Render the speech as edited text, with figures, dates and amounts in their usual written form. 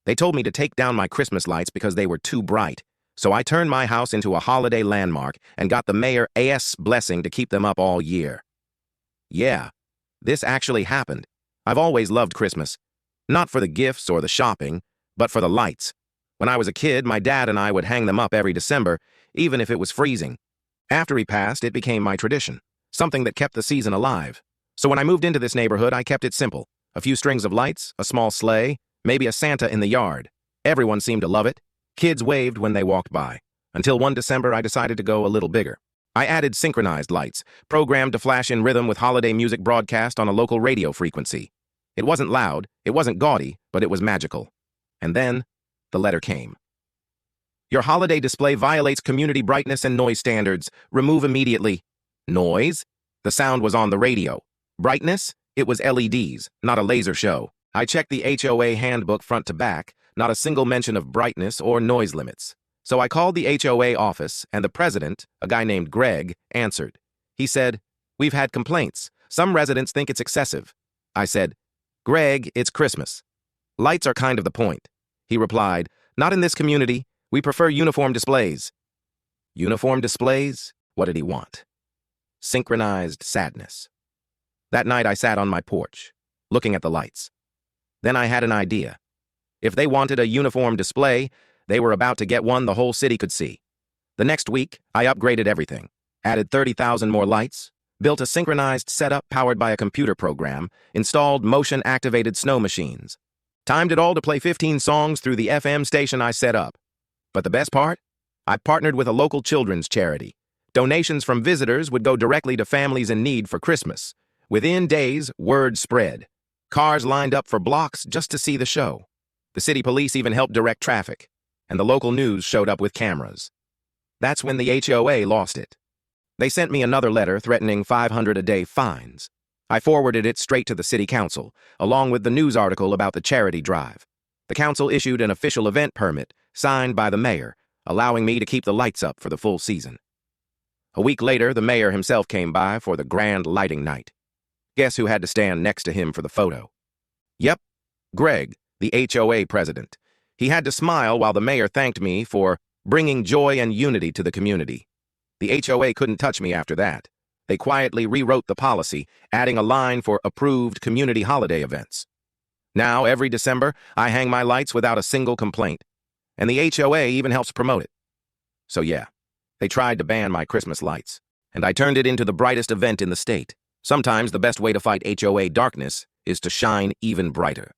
They told me to take down my Christmas lights because they were too bright, so I turned my house into a holiday landmark and got the mayor's blessing to keep them up all year. Yeah, this actually happened. I've always loved Christmas. Not for the gifts or the shopping, but for the lights. When I was a kid, my dad and I would hang them up every December, even if it was freezing. After he passed, it became my tradition, something that kept the season alive. So when I moved into this neighborhood, I kept it simple. A few strings of lights, a small sleigh, maybe a Santa in the yard. Everyone seemed to love it. Kids waved when they walked by. Until one December, I decided to go a little bigger. I added synchronized lights, programmed to flash in rhythm with holiday music broadcast on a local radio frequency. It wasn't loud, it wasn't gaudy, but it was magical. And then, the letter came. Your holiday display violates community brightness and noise standards. Remove immediately. Noise? The sound was on the radio. Brightness? It was LEDs, not a laser show. I checked the HOA handbook front to back, not a single mention of brightness or noise limits. So I called the HOA office, and the president, a guy named Greg, answered. He said, "We've had complaints. Some residents think it's excessive." I said, "Greg, it's Christmas. Lights are kind of the point." He replied, "Not in this community. We prefer uniform displays." Uniform displays? What did he want? Synchronized sadness. That night I sat on my porch, looking at the lights. Then I had an idea. If they wanted a uniform display, they were about to get one the whole city could see. The next week, I upgraded everything, added 30,000 more lights, built a synchronized setup powered by a computer program, installed motion-activated snow machines, timed it all to play 15 songs through the FM station I set up. But the best part? I partnered with a local children's charity. Donations from visitors would go directly to families in need for Christmas. Within days, word spread. Cars lined up for blocks just to see the show. The city police even helped direct traffic, and the local news showed up with cameras. That's when the HOA lost it. They sent me another letter threatening $500 a day fines. I forwarded it straight to the city council, along with the news article about the charity drive. The council issued an official event permit, signed by the mayor, allowing me to keep the lights up for the full season. A week later, the mayor himself came by for the grand lighting night. Guess who had to stand next to him for the photo? Yep, Greg, the HOA president. He had to smile while the mayor thanked me for bringing joy and unity to the community. The HOA couldn't touch me after that. They quietly rewrote the policy, adding a line for approved community holiday events. Now, every December, I hang my lights without a single complaint. And the HOA even helps promote it. So yeah, they tried to ban my Christmas lights, and I turned it into the brightest event in the state. Sometimes the best way to fight HOA darkness is to shine even brighter.